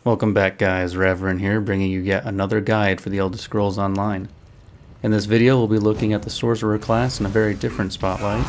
Welcome back guys, Reverend here, bringing you yet another guide for the Elder Scrolls Online. In this video we'll be looking at the Sorcerer class in a very different spotlight.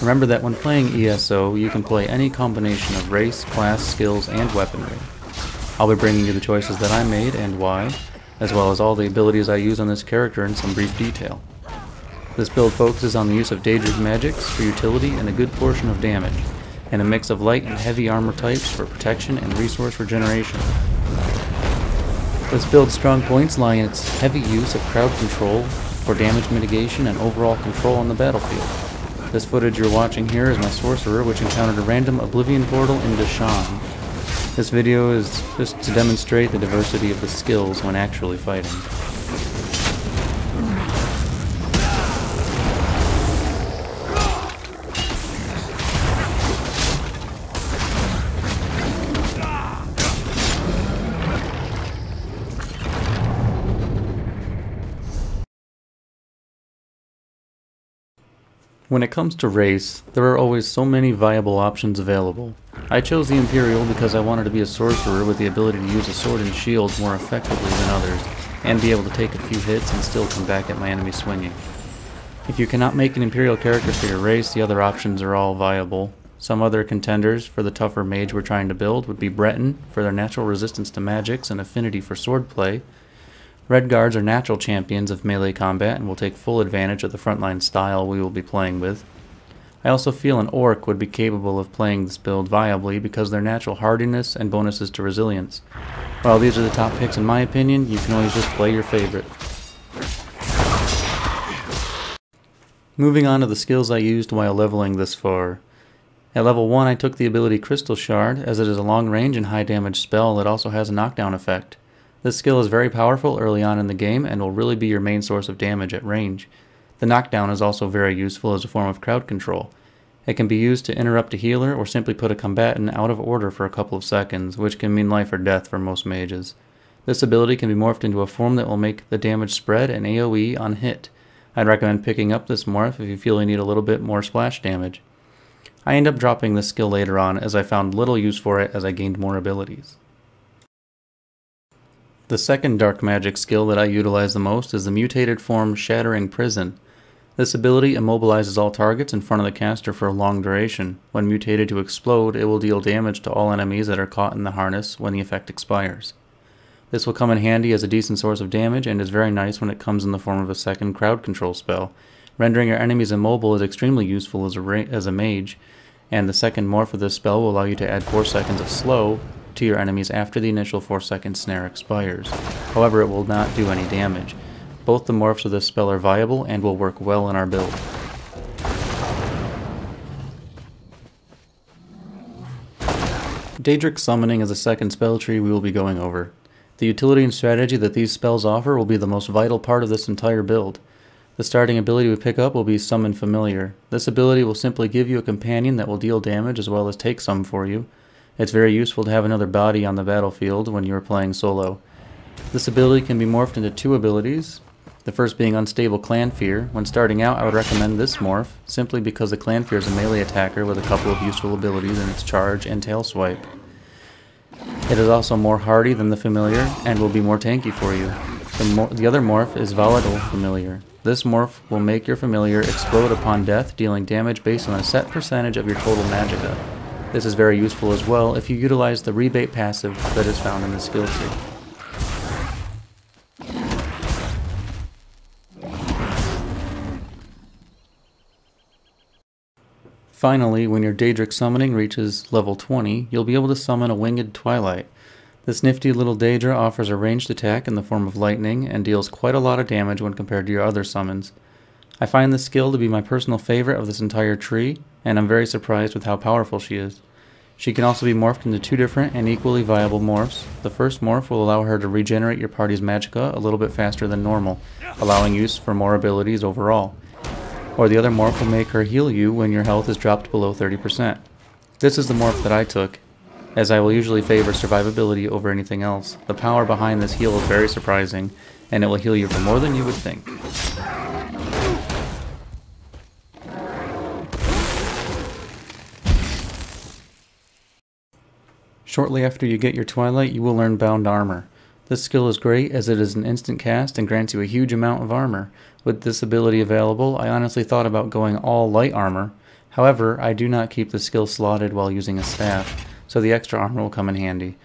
Remember that when playing ESO, you can play any combination of race, class, skills, and weaponry. I'll be bringing you the choices that I made and why, as well as all the abilities I use on this character in some brief detail. This build focuses on the use of Daedric magics for utility and a good portion of damage, and a mix of light and heavy armor types for protection and resource regeneration. This build's strong points lie in its heavy use of crowd control for damage mitigation and overall control on the battlefield. This footage you're watching here is my Sorcerer, which encountered a random Oblivion portal in Deshaan. This video is just to demonstrate the diversity of the skills when actually fighting. When it comes to race, there are always so many viable options available. I chose the Imperial because I wanted to be a sorcerer with the ability to use a sword and shield more effectively than others, and be able to take a few hits and still come back at my enemy swinging. If you cannot make an Imperial character for your race, the other options are all viable. Some other contenders for the tougher mage we're trying to build would be Breton for their natural resistance to magics and affinity for swordplay. Red Guards are natural champions of melee combat and will take full advantage of the frontline style we will be playing with. I also feel an Orc would be capable of playing this build viably because of their natural hardiness and bonuses to resilience. While these are the top picks in my opinion, you can always just play your favorite. Moving on to the skills I used while leveling this far. At level 1 I took the ability Crystal Shard, as it is a long range and high damage spell that also has a knockdown effect. This skill is very powerful early on in the game and will really be your main source of damage at range. The knockdown is also very useful as a form of crowd control. It can be used to interrupt a healer or simply put a combatant out of order for a couple of seconds, which can mean life or death for most mages. This ability can be morphed into a form that will make the damage spread and AoE on hit. I'd recommend picking up this morph if you feel you need a little bit more splash damage. I end up dropping this skill later on as I found little use for it as I gained more abilities. The second dark magic skill that I utilize the most is the mutated form Shattering Prison. This ability immobilizes all targets in front of the caster for a long duration. When mutated to explode, it will deal damage to all enemies that are caught in the harness when the effect expires. This will come in handy as a decent source of damage and is very nice when it comes in the form of a second crowd control spell. Rendering your enemies immobile is extremely useful as a mage, and the second morph of this spell will allow you to add 4 seconds of slow to your enemies after the initial 4-second snare expires. However, it will not do any damage. Both the morphs of this spell are viable and will work well in our build. Daedric Summoning is the second spell tree we will be going over. The utility and strategy that these spells offer will be the most vital part of this entire build. The starting ability we pick up will be Summon Familiar. This ability will simply give you a companion that will deal damage as well as take some for you. It's very useful to have another body on the battlefield when you are playing solo. This ability can be morphed into 2 abilities, the first being Unstable Clanfear. When starting out, I would recommend this morph, simply because the Clanfear is a melee attacker with a couple of useful abilities in its charge and tail swipe. It is also more hardy than the Familiar, and will be more tanky for you. The other morph is Volatile Familiar. This morph will make your Familiar explode upon death, dealing damage based on a set percentage of your total magicka. This is very useful as well if you utilize the rebate passive that is found in the skill tree. Finally, when your Daedric summoning reaches level 20, you'll be able to summon a Winged Twilight. This nifty little Daedra offers a ranged attack in the form of lightning and deals quite a lot of damage when compared to your other summons. I find this skill to be my personal favorite of this entire tree, and I'm very surprised with how powerful she is. She can also be morphed into 2 different and equally viable morphs. The first morph will allow her to regenerate your party's magicka a little bit faster than normal, allowing use for more abilities overall. Or the other morph will make her heal you when your health is dropped below 30%. This is the morph that I took, as I will usually favor survivability over anything else. The power behind this heal is very surprising, and it will heal you for more than you would think. Shortly after you get your Twilight, you will learn Bound Armor. This skill is great as it is an instant cast and grants you a huge amount of armor. With this ability available, I honestly thought about going all light armor. However, I do not keep the skill slotted while using a staff, so the extra armor will come in handy.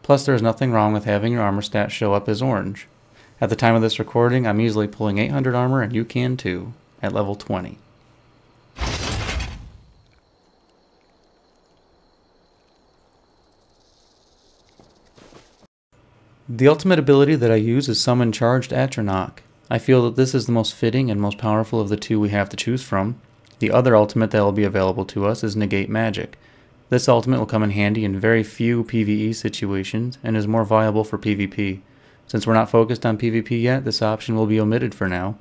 Plus, there is nothing wrong with having your armor stat show up as orange. At the time of this recording, I'm easily pulling 800 armor, and you can too, at level 20. The ultimate ability that I use is Summon Charged Atronach. I feel that this is the most fitting and most powerful of the two we have to choose from. The other ultimate that will be available to us is Negate Magic. This ultimate will come in handy in very few PvE situations and is more viable for PvP. Since we're not focused on PvP yet, this option will be omitted for now.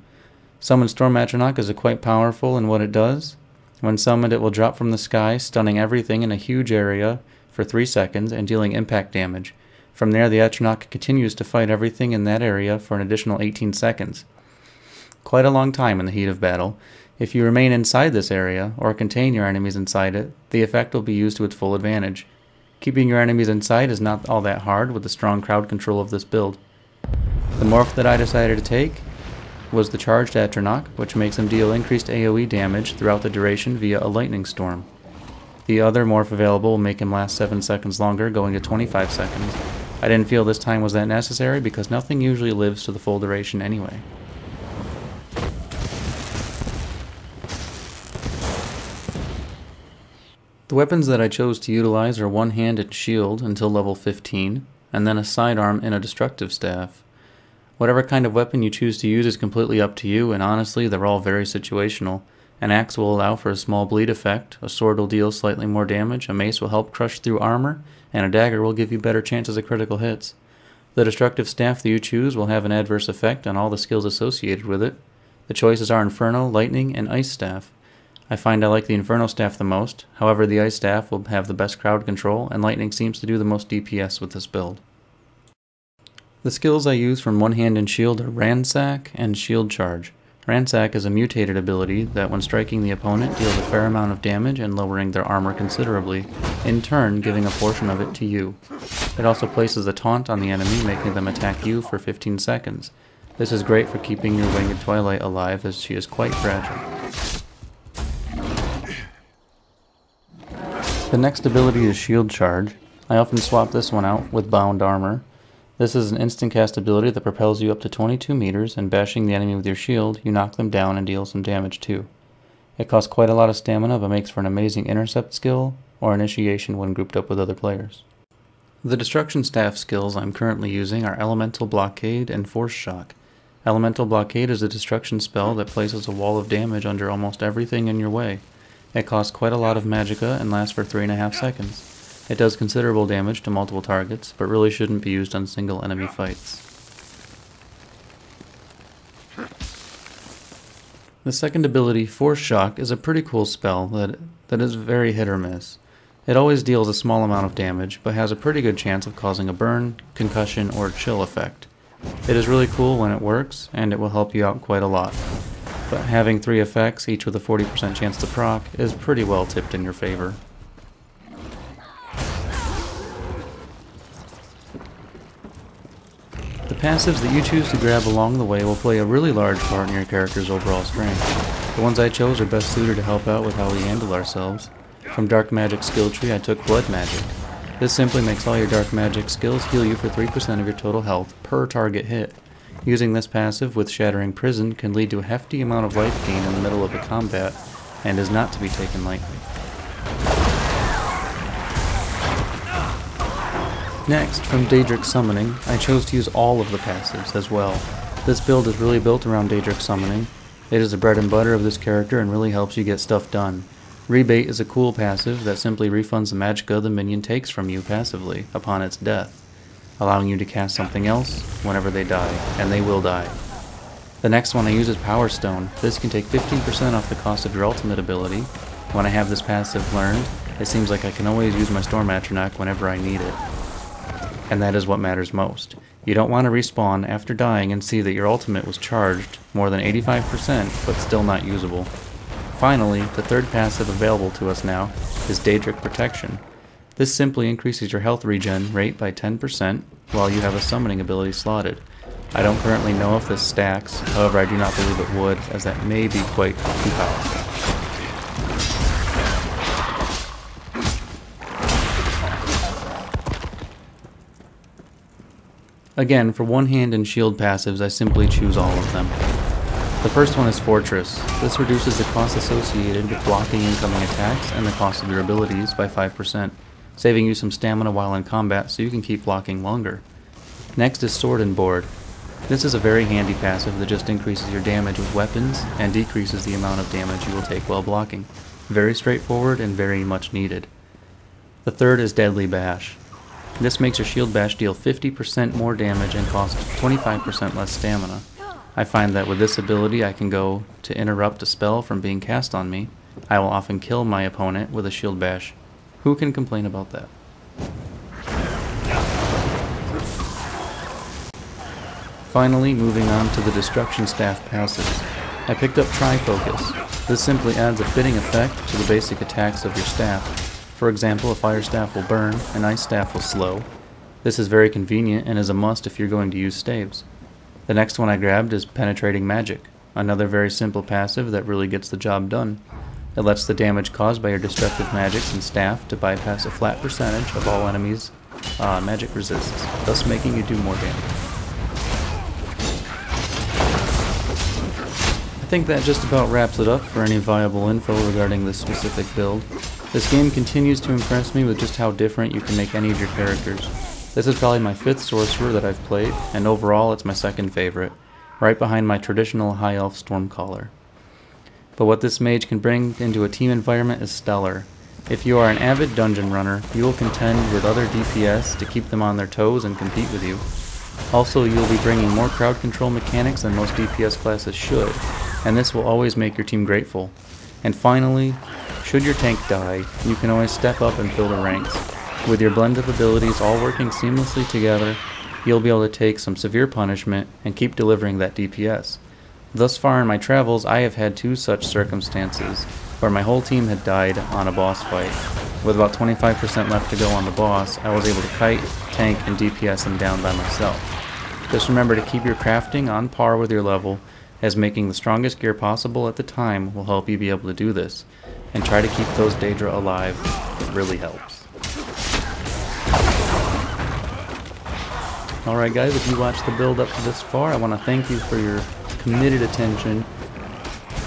Summon Storm Atronach is quite powerful in what it does. When summoned, it will drop from the sky, stunning everything in a huge area for 3 seconds and dealing impact damage. From there, the Atronach continues to fight everything in that area for an additional 18 seconds. Quite a long time in the heat of battle. If you remain inside this area, or contain your enemies inside it, the effect will be used to its full advantage. Keeping your enemies inside is not all that hard with the strong crowd control of this build. The morph that I decided to take was the Charged Atronach, which makes him deal increased AoE damage throughout the duration via a lightning storm. The other morph available will make him last 7 seconds longer, going to 25 seconds. I didn't feel this time was that necessary because nothing usually lives to the full duration anyway. The weapons that I chose to utilize are one-handed shield until level 15, and then a sidearm and a destructive staff. Whatever kind of weapon you choose to use is completely up to you, and honestly they're all very situational. An axe will allow for a small bleed effect, a sword will deal slightly more damage, a mace will help crush through armor, and a dagger will give you better chances of critical hits. The destructive staff that you choose will have an adverse effect on all the skills associated with it. The choices are Inferno, Lightning, and Ice Staff. I find I like the Inferno Staff the most, however the Ice Staff will have the best crowd control, and Lightning seems to do the most DPS with this build. The skills I use from One Hand and Shield are Ransack and Shield Charge. Ransack is a mutated ability that when striking the opponent deals a fair amount of damage and lowering their armor considerably, in turn giving a portion of it to you. It also places a taunt on the enemy, making them attack you for 15 seconds. This is great for keeping your Winged Twilight alive as she is quite fragile. The next ability is Shield Charge. I often swap this one out with Bound Armor. This is an instant cast ability that propels you up to 22 meters, and bashing the enemy with your shield, you knock them down and deal some damage too. It costs quite a lot of stamina, but makes for an amazing intercept skill or initiation when grouped up with other players. The Destruction Staff skills I'm currently using are Elemental Blockade and Force Shock. Elemental Blockade is a destruction spell that places a wall of damage under almost everything in your way. It costs quite a lot of magicka and lasts for 3.5 seconds. It does considerable damage to multiple targets, but really shouldn't be used on single enemy fights. The second ability, Force Shock, is a pretty cool spell that is very hit or miss. It always deals a small amount of damage, but has a pretty good chance of causing a burn, concussion, or chill effect. It is really cool when it works, and it will help you out quite a lot. But having 3 effects, each with a 40% chance to proc, is pretty well tipped in your favor. The passives that you choose to grab along the way will play a really large part in your character's overall strength. The ones I chose are best suited to help out with how we handle ourselves. From Dark Magic skill tree I took Blood Magic. This simply makes all your Dark Magic skills heal you for 3% of your total health per target hit. Using this passive with Shattering Prison can lead to a hefty amount of life gain in the middle of a combat, and is not to be taken lightly. Next, from Daedric Summoning, I chose to use all of the passives as well. This build is really built around Daedric Summoning. It is the bread and butter of this character and really helps you get stuff done. Rebate is a cool passive that simply refunds the magicka the minion takes from you passively upon its death, allowing you to cast something else whenever they die, and they will die. The next one I use is Power Stone. This can take 15% off the cost of your ultimate ability. When I have this passive learned, it seems like I can always use my Storm Atronach whenever I need it. And that is what matters most. You don't want to respawn after dying and see that your ultimate was charged more than 85% but still not usable. Finally, the third passive available to us now is Daedric Protection. This simply increases your health regen rate by 10% while you have a summoning ability slotted. I don't currently know if this stacks, however I do not believe it would, as that may be quite too powerful. Again, for one hand and shield passives, I simply choose all of them. The first one is Fortress. This reduces the cost associated with blocking incoming attacks and the cost of your abilities by 5%, saving you some stamina while in combat so you can keep blocking longer. Next is Sword and Board. This is a very handy passive that just increases your damage with weapons and decreases the amount of damage you will take while blocking. Very straightforward and very much needed. The third is Deadly Bash. This makes your shield bash deal 50% more damage and cost 25% less stamina. I find that with this ability I can go to interrupt a spell from being cast on me. I will often kill my opponent with a shield bash. Who can complain about that? Finally, moving on to the Destruction Staff passives. I picked up Tri-Focus. This simply adds a fitting effect to the basic attacks of your staff. For example, a Fire Staff will burn, an Ice Staff will slow. This is very convenient and is a must if you're going to use staves. The next one I grabbed is Penetrating Magic, another very simple passive that really gets the job done. It lets the damage caused by your destructive magics and staff to bypass a flat percentage of all enemies magic resists, thus making you do more damage. I think that just about wraps it up for any viable info regarding this specific build. This game continues to impress me with just how different you can make any of your characters. This is probably my 5th Sorcerer that I've played, and overall it's my 2nd favorite, right behind my traditional High Elf Stormcaller. But what this mage can bring into a team environment is stellar. If you are an avid dungeon runner, you will contend with other DPS to keep them on their toes and compete with you. Also, you'll be bringing more crowd control mechanics than most DPS classes should, and this will always make your team grateful. And finally, should your tank die, you can always step up and fill the ranks. With your blend of abilities all working seamlessly together, you'll be able to take some severe punishment and keep delivering that DPS. Thus far in my travels, I have had 2 such circumstances, where my whole team had died on a boss fight. With about 25% left to go on the boss, I was able to kite, tank, and DPS him down by myself. Just remember to keep your crafting on par with your level, as making the strongest gear possible at the time will help you be able to do this, and try to keep those Daedra alive. It really helps. Alright guys, if you watched the build up to this far, I want to thank you for your committed attention.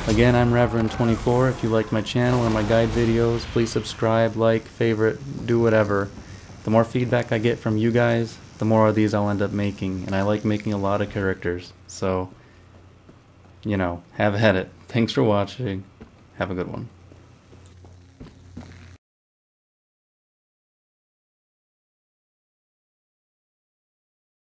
Again, I'm Reverend24. If you like my channel or my guide videos, please subscribe, like, favorite, do whatever. The more feedback I get from you guys, the more of these I'll end up making, and I like making a lot of characters, so, you know, have at it. Thanks for watching. Have a good one.